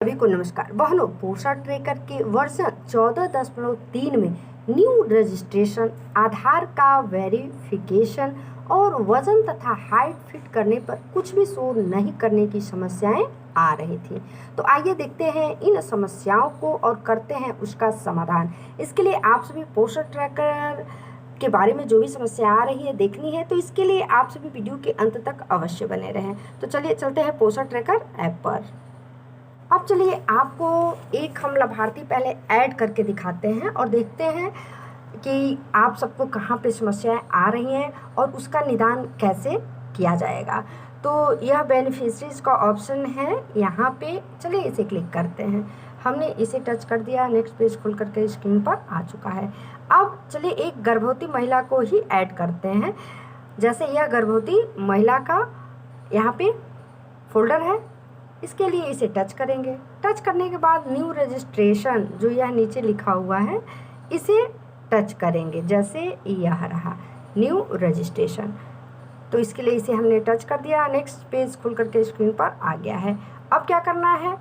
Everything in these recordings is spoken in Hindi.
सभी को नमस्कार। बहनों, पोषण ट्रैकर के वर्जन 14.3 में न्यू रजिस्ट्रेशन, आधार का वेरिफिकेशन और वजन तथा हाइट फिट करने पर कुछ भी शो नहीं करने की समस्याएं आ रही थी। तो आइए देखते हैं इन समस्याओं को और करते हैं उसका समाधान। इसके लिए आप सभी पोषण ट्रैकर के बारे में जो भी समस्या आ रही है देखनी है, तो इसके लिए आप सभी वीडियो के अंत तक अवश्य बने रहें। तो चलिए चलते हैं पोषण ट्रैकर ऐप पर। अब चलिए आपको एक हम लाभार्थी पहले ऐड करके दिखाते हैं और देखते हैं कि आप सबको कहाँ पे समस्याएं आ रही हैं और उसका निदान कैसे किया जाएगा। तो यह बेनिफिशरीज का ऑप्शन है यहाँ पे। चलिए इसे क्लिक करते हैं। हमने इसे टच कर दिया, नेक्स्ट पेज खुल करके स्क्रीन पर आ चुका है। अब चलिए एक गर्भवती महिला को ही ऐड करते हैं। जैसे यह गर्भवती महिला का यहाँ पे फोल्डर है, इसके लिए इसे टच करेंगे। टच करने के बाद न्यू रजिस्ट्रेशन जो यह नीचे लिखा हुआ है इसे टच करेंगे। जैसे यह रहा न्यू रजिस्ट्रेशन, तो इसके लिए इसे हमने टच कर दिया। नेक्स्ट पेज खुल करके स्क्रीन पर आ गया है। अब क्या करना है,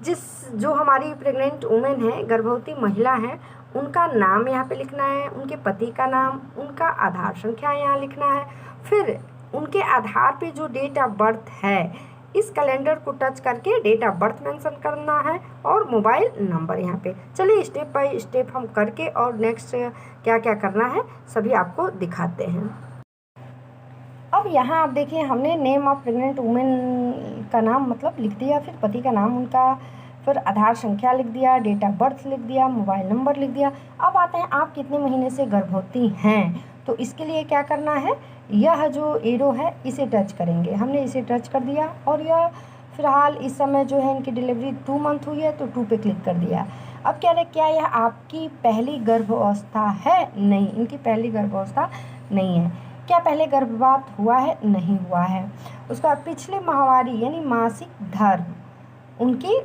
जो हमारी प्रेग्नेंट वुमेन है, गर्भवती महिला है, उनका नाम यहाँ पे लिखना है, उनके पति का नाम, उनका आधार संख्या यहाँ लिखना है। फिर उनके आधार पे जो डेट ऑफ बर्थ है, इस कैलेंडर को टच करके डेट ऑफ बर्थ मेंशन करना है और मोबाइल नंबर यहाँ पे। चलिए स्टेप बाय स्टेप हम करके और नेक्स्ट क्या क्या करना है सभी आपको दिखाते हैं। अब यहाँ आप देखिए, हमने नेम ऑफ प्रेग्नेंट वुमेन का नाम मतलब लिख दिया, फिर पति का नाम उनका, फिर आधार संख्या लिख दिया, डेट ऑफ बर्थ लिख दिया, मोबाइल नंबर लिख दिया। अब आते हैं आप कितने महीने से गर्भवती हैं। तो इसके लिए क्या करना है, यह जो एरो है इसे टच करेंगे। हमने इसे टच कर दिया और यह फिलहाल इस समय जो है इनकी डिलीवरी 2 मंथ हुई है, तो 2 पे क्लिक कर दिया। अब कह रहे क्या यह आपकी पहली गर्भावस्था है? नहीं, इनकी पहली गर्भावस्था नहीं है। क्या पहले गर्भपात हुआ है? नहीं हुआ है। उसका पिछली माहवारी यानी मासिक धर्म उनकी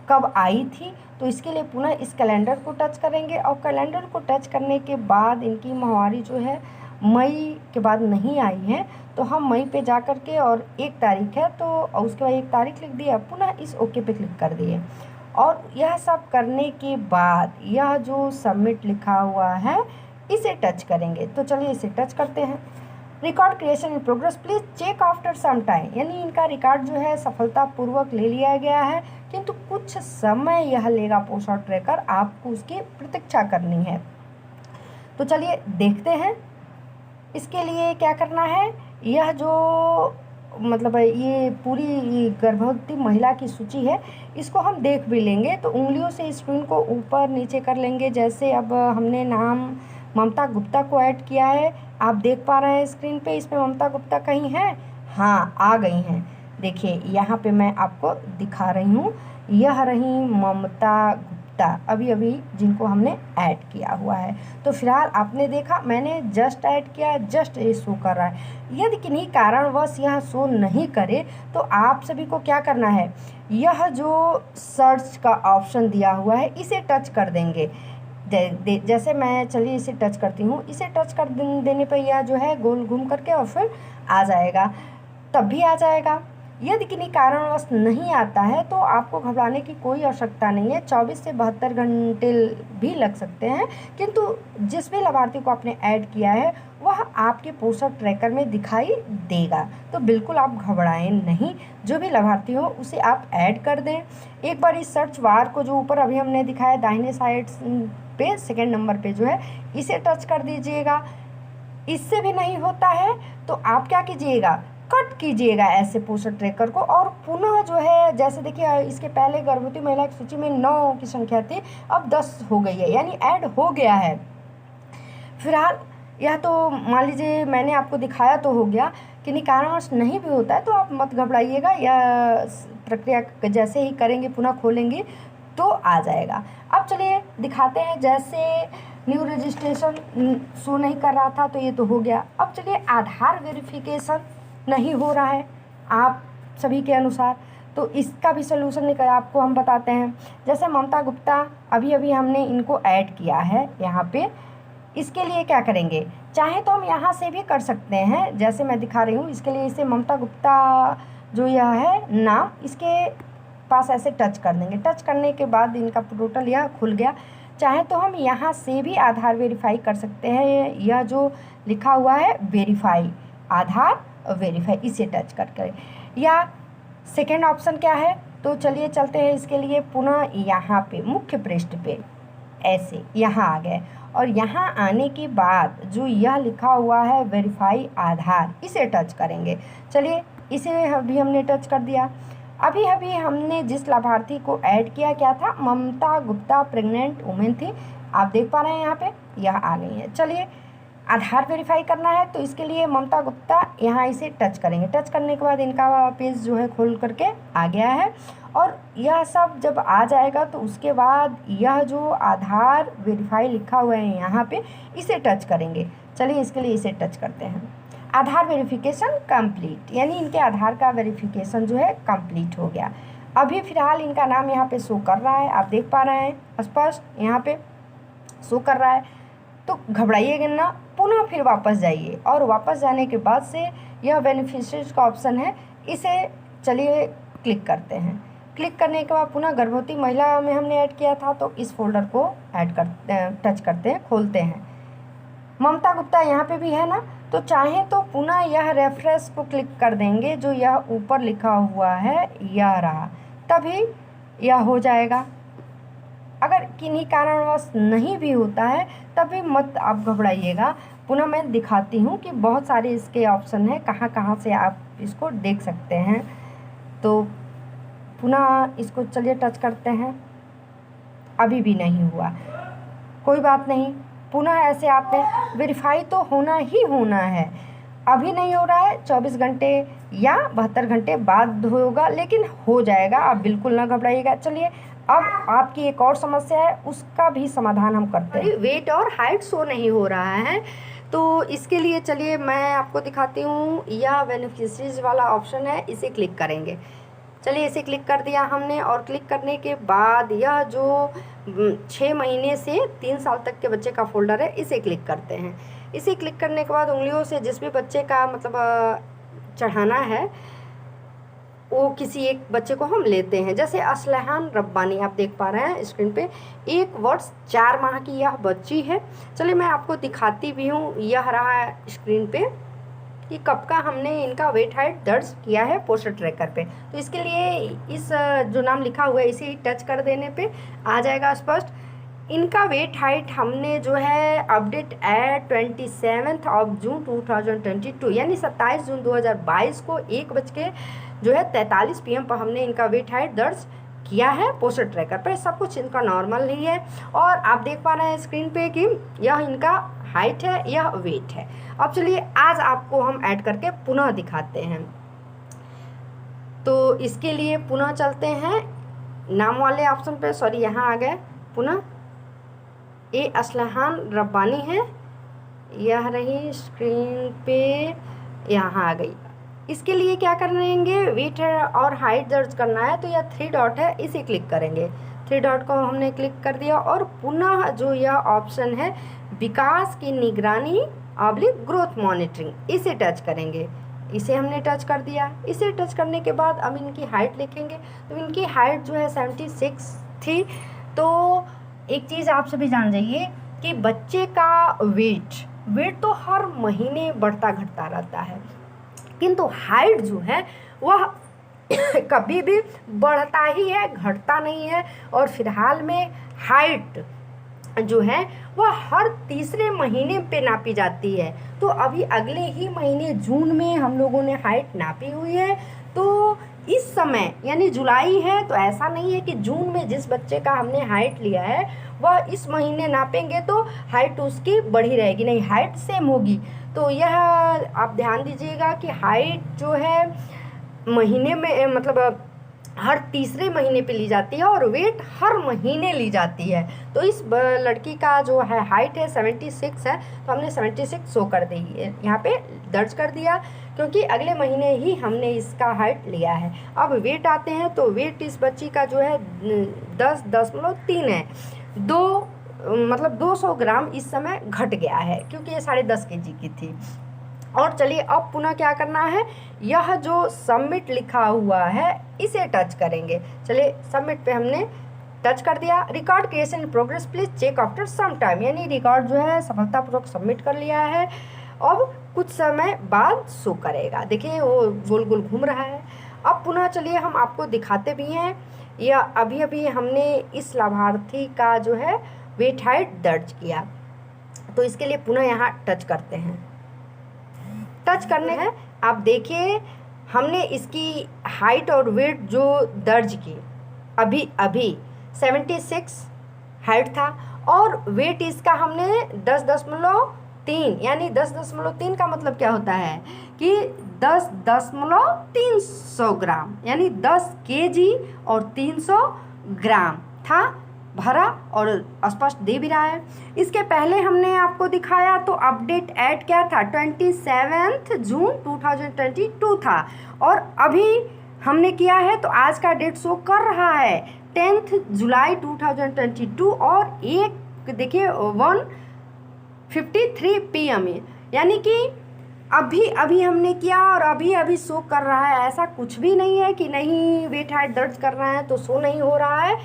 कब आई थी? तो इसके लिए पुनः इस कैलेंडर को टच करेंगे और कैलेंडर को टच करने के बाद इनकी माहवारी जो है मई के बाद नहीं आई है, तो हम मई पे जा कर के और 1 तारीख है तो उसके बाद 1 तारीख लिख दिया, पुनः इस ओके पे क्लिक कर दिए। और यह सब करने के बाद यह जो सबमिट लिखा हुआ है इसे टच करेंगे। तो चलिए इसे टच करते हैं। Record creation in progress, please check after some time, यानी इनका रिकॉर्ड जो है सफलतापूर्वक ले लिया गया है, किंतु कुछ समय यह लेगा पोषण ट्रैकर, आपको उसकी प्रतीक्षा करनी है। तो चलिए देखते हैं। इसके लिए क्या करना है, यह जो मतलब ये पूरी गर्भवती महिला की सूची है, इसको हम देख भी लेंगे। तो उंगलियों से स्क्रीन को ऊपर नीचे कर लेंगे। जैसे अब हमने नाम ममता गुप्ता को ऐड किया है, आप देख पा रहे हैं स्क्रीन पे, इसमें ममता गुप्ता कहीं है? हाँ, आ गई हैं। देखिए यहाँ पे मैं आपको दिखा रही हूँ, यह रही ममता गुप्ता अभी अभी जिनको हमने ऐड किया हुआ है। तो फिलहाल आपने देखा, मैंने जस्ट ऐड किया, जस्ट ये शो कर रहा है। यदि किन्हीं कारणवश यह शो नहीं करे तो आप सभी को क्या करना है, यह जो सर्च का ऑप्शन दिया हुआ है इसे टच कर देंगे। जैसे मैं, चलिए इसे टच करती हूँ। इसे टच कर देने पर यह जो है गोल घूम करके और फिर आ जाएगा, तब भी आ जाएगा। यदि किन्हीं कारणवश नहीं आता है तो आपको घबराने की कोई आवश्यकता नहीं है। 24 से 72 घंटे भी लग सकते हैं, किंतु जिस भी लाभार्थी को आपने ऐड किया है वह आपके पोषण ट्रैकर में दिखाई देगा। तो बिल्कुल आप घबराएं नहीं, जो भी लाभार्थी हो उसे आप ऐड कर दें। एक बार इस सर्च बार को जो ऊपर अभी हमने दिखाया दाहिने साइड पे 2nd नंबर पे जो है इसे टच कर दीजिएगा। इससे भी नहीं होता है तो आप क्या कीजिएगा, कट कीजिएगा ऐसे पोषण ट्रैकर को और पुनः जो है, जैसे देखिए इसके पहले गर्भवती महिला की सूची में 9 की संख्या थी, अब 10 हो गई है, यानी ऐड हो गया है। फिलहाल यह तो मान लीजिए मैंने आपको दिखाया तो हो गया, किन्हीं कारणवश नहीं भी होता है तो आप मत घबराइएगा। यह प्रक्रिया जैसे ही करेंगे पुनः खोलेंगे तो आ जाएगा। अब चलिए दिखाते हैं। जैसे न्यू रजिस्ट्रेशन शो नहीं कर रहा था तो ये तो हो गया। अब चलिए आधार वेरिफिकेशन नहीं हो रहा है आप सभी के अनुसार, तो इसका भी सोल्यूशन निकल आपको हम बताते हैं। जैसे ममता गुप्ता अभी अभी हमने इनको ऐड किया है यहाँ पे, इसके लिए क्या करेंगे, चाहे तो हम यहाँ से भी कर सकते हैं जैसे मैं दिखा रही हूँ। इसके लिए इसे ममता गुप्ता जो यह है नाम, इसके पास ऐसे टच कर देंगे। टच करने के बाद इनका टोटल यह खुल गया। चाहे तो हम यहाँ से भी आधार वेरीफाई कर सकते हैं। यह जो लिखा हुआ है वेरीफाई, आधार वेरीफाई, इसे टच कर या सेकेंड ऑप्शन क्या है, तो चलिए चलते हैं इसके लिए पुनः यहाँ पे मुख्य पृष्ठ पे ऐसे यहाँ आ गए और यहाँ आने के बाद जो यह लिखा हुआ है वेरीफाई आधार, इसे टच करेंगे। चलिए इसे अभी हमने टच कर दिया। अभी अभी हमने जिस लाभार्थी को ऐड किया क्या था, ममता गुप्ता प्रेग्नेंट वुमेन थी। आप देख पा रहे हैं यहाँ पे यह आ गई है। चलिए आधार वेरीफाई करना है तो इसके लिए ममता गुप्ता यहाँ इसे टच करेंगे। टच करने के बाद इनका पेज जो है खोल करके आ गया है और यह सब जब आ जाएगा तो उसके बाद यह जो आधार वेरीफाई लिखा हुआ है यहाँ पे, इसे टच करेंगे। चलिए इसके लिए इसे टच करते हैं। आधार वेरिफिकेशन कंप्लीट, यानी इनके आधार का वेरिफिकेशन जो है कंप्लीट हो गया। अभी फ़िलहाल इनका नाम यहाँ पे शो कर रहा है, आप देख पा रहे हैं स्पष्ट यहाँ पे शो कर रहा है। तो घबराइएगा ना, पुनः फिर वापस जाइए और वापस जाने के बाद से यह बेनिफिशियरी का ऑप्शन है, इसे चलिए क्लिक करते हैं। क्लिक करने के बाद पुनः गर्भवती महिला में हमने ऐड किया था तो इस फोल्डर को टच करते हैं, खोलते हैं। ममता गुप्ता यहाँ पे भी है ना, तो चाहे तो पुनः यह रेफरेंस को क्लिक कर देंगे, जो यह ऊपर लिखा हुआ है यह रहा, तभी यह हो जाएगा। अगर किन्हीं कारणवश नहीं भी होता है तभी मत आप घबराइएगा। पुनः मैं दिखाती हूँ कि बहुत सारे इसके ऑप्शन हैं, कहाँ कहाँ से आप इसको देख सकते हैं। तो पुनः इसको चलिए टच करते हैं। अभी भी नहीं हुआ, कोई बात नहीं, पुनः ऐसे आते हैं। वेरीफाई तो होना ही होना है। अभी नहीं हो रहा है, 24 घंटे या 72 घंटे बाद होगा, लेकिन हो जाएगा, आप बिल्कुल ना घबराइएगा। चलिए अब आपकी एक और समस्या है, उसका भी समाधान हम करते हैं। वेट और हाइट शो नहीं हो रहा है, तो इसके लिए चलिए मैं आपको दिखाती हूँ। यह बेनिफिशरीज वाला ऑप्शन है, इसे क्लिक करेंगे। चलिए इसे क्लिक कर दिया हमने और क्लिक करने के बाद यह जो 6 महीने से 3 साल तक के बच्चे का फोल्डर है, इसे क्लिक करते हैं। इसे क्लिक करने के बाद उंगलियों से जिस भी बच्चे का मतलब चढ़ाना है, वो किसी एक बच्चे को हम लेते हैं। जैसे असलहान रब्बानी, आप देख पा रहे हैं स्क्रीन पे, 1 वर्ष 4 माह की यह बच्ची है। चलिए मैं आपको दिखाती भी हूँ, यह रहा है स्क्रीन पे कि कब का हमने इनका वेट हाइट दर्ज किया है पोस्टर ट्रैकर पे। तो इसके लिए इस जो नाम लिखा हुआ है इसे ही टच कर देने पे आ जाएगा स्पष्ट। इनका वेट हाइट हमने जो है अपडेट एट 27 जून 2022 यानी 27 जून 2022 को 1:43 PM पर हमने इनका वेट हाइट दर्ज किया है पोस्टर ट्रैकर पर। सब कुछ इनका नॉर्मल ही है और आप देख पा रहे हैं स्क्रीन पे कि यह इनका हाइट है, यह वेट है। अब चलिए आज आपको हम ऐड करके पुनः दिखाते हैं। तो इसके लिए पुनः चलते हैं नाम वाले ऑप्शन पे, सॉरी यहाँ आ गए पुनः। ये असलहान रब्बानी है, यह रही स्क्रीन पे, यहाँ आ गई। इसके लिए क्या करेंगे, वेट और हाइट दर्ज करना है तो यह 3 डॉट है, इसे क्लिक करेंगे। 3 डॉट को हमने क्लिक कर दिया और पुनः जो यह ऑप्शन है विकास की निगरानी ग्रोथ मॉनिटरिंग, इसे टच करेंगे। इसे हमने टच कर दिया। इसे टच करने के बाद अब इनकी हाइट लिखेंगे। तो इनकी हाइट जो है 76 थी। तो एक चीज़ आप सभी जान जाइए कि बच्चे का वेट तो हर महीने बढ़ता घटता रहता है, किंतु हाइट जो है वह कभी भी बढ़ता ही है, घटता नहीं है। और फिलहाल में हाइट जो है वह हर तीसरे महीने पे नापी जाती है। तो अभी अगले ही महीने जून में हम लोगों ने हाइट नापी हुई है। तो इस समय यानी जुलाई है, तो ऐसा नहीं है कि जून में जिस बच्चे का हमने हाइट लिया है वह इस महीने नापेंगे तो हाइट उसकी बढ़ी रहेगी, नहीं, हाइट सेम होगी। तो यह आप ध्यान दीजिएगा कि हाइट जो है महीने में मतलब हर तीसरे महीने पे ली जाती है और वेट हर महीने ली जाती है। तो इस लड़की का जो है हाइट है 76 है, तो हमने 76 शो कर दी है, यहाँ पे दर्ज कर दिया, क्योंकि अगले महीने ही हमने इसका हाइट लिया है। अब वेट आते हैं तो वेट इस बच्ची का जो है 10.3 है, 200 ग्राम इस समय घट गया है, क्योंकि ये 10.5 kg की थी। और चलिए अब पुनः क्या करना है, यह जो सबमिट लिखा हुआ है इसे टच करेंगे। चलिए सबमिट पे हमने टच कर दिया। Record creation in progress, please check after some time, यानी रिकॉर्ड जो है सफलतापूर्वक सबमिट कर लिया है। अब कुछ समय बाद शो करेगा, देखिए वो गोल गोल घूम रहा है। अब पुनः चलिए हम आपको दिखाते भी हैं, या अभी अभी हमने इस लाभार्थी का जो है वेट हाइट दर्ज किया, तो इसके लिए पुनः यहाँ टच करते हैं। टच करने हैं, आप देखिए हमने इसकी हाइट और वेट जो दर्ज की अभी 76 हाइट था, और वेट इसका हमने 10.3, यानी 10.3 का मतलब क्या होता है कि 10.300 ग्राम, यानी 10 केजी और 300 ग्राम था भरा, और स्पष्ट दे भी रहा है। इसके पहले हमने आपको दिखाया तो अपडेट ऐड क्या था, 27 जून 2022 था, और अभी हमने किया है तो आज का डेट शो कर रहा है 10 जुलाई 2022, और एक देखिए 1:53 PM, यानी कि अभी हमने किया और अभी शो कर रहा है। ऐसा कुछ भी नहीं है कि नहीं वेट हाइट दर्ज करना है तो शो नहीं हो रहा है,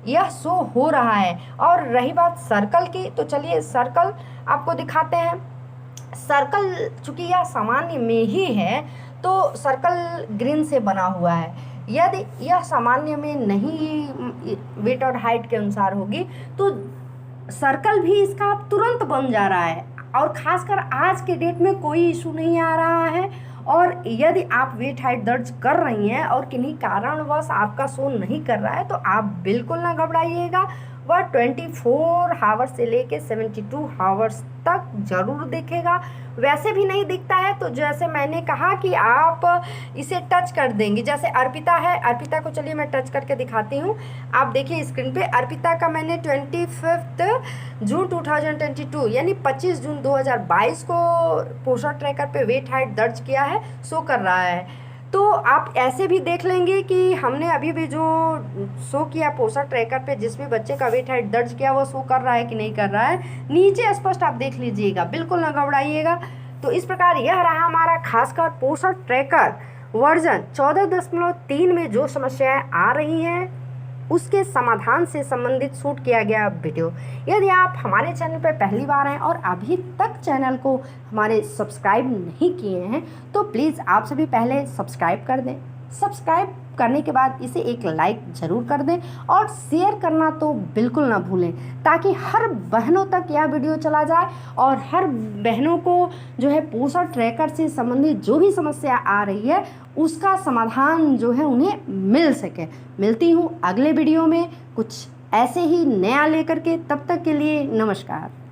यह शो हो रहा है। और रही बात सर्कल की, तो चलिए सर्कल आपको दिखाते हैं। सर्कल चूँकि यह सामान्य में ही है तो सर्कल ग्रीन से बना हुआ है। यदि यह सामान्य में नहीं वेट और हाइट के अनुसार होगी तो सर्कल भी इसका तुरंत बन जा रहा है, और ख़ासकर आज के डेट में कोई इशू नहीं आ रहा है। और यदि आप वेट हाइट दर्ज कर रही हैं और किन्हीं कारणवश आपका शो नहीं कर रहा है तो आप बिल्कुल ना घबराइएगा, वह 24 आवर्स से लेके 72 आवर्स तक ज़रूर दिखेगा। वैसे भी नहीं दिखता है तो जैसे मैंने कहा कि आप इसे टच कर देंगे, जैसे अर्पिता है, अर्पिता को चलिए मैं टच करके दिखाती हूँ। आप देखिए स्क्रीन पे अर्पिता का मैंने 25 जून 2022 यानी 25 जून 2022 को पोस्टर ट्रैकर पे वेट हाइट दर्ज किया है, शो कर रहा है। तो आप ऐसे भी देख लेंगे कि हमने अभी भी जो शो किया पोस्टर ट्रैकर पे जिस भी बच्चे का वेट हाइट दर्ज किया वो शो कर रहा है कि नहीं कर रहा है, नीचे स्पष्ट आप देख लीजिएगा, बिल्कुल ना घबराइएगा। तो इस प्रकार यह रहा हमारा खासकर पोस्टर ट्रैकर वर्जन 14.3 में जो समस्याएं आ रही हैं उसके समाधान से संबंधित शूट किया गया वीडियो। यदि आप हमारे चैनल पर पहली बार हैं और अभी तक चैनल को हमारे सब्सक्राइब नहीं किए हैं तो प्लीज़ आप सभी पहले सब्सक्राइब कर दें। सब्सक्राइब करने के बाद इसे एक लाइक ज़रूर कर दें और शेयर करना तो बिल्कुल ना भूलें, ताकि हर बहनों तक यह वीडियो चला जाए और हर बहनों को जो है पोस्टर ट्रैकर से संबंधित जो भी समस्या आ रही है उसका समाधान जो है उन्हें मिल सके। मिलती हूँ अगले वीडियो में कुछ ऐसे ही नया लेकर के, तब तक के लिए नमस्कार।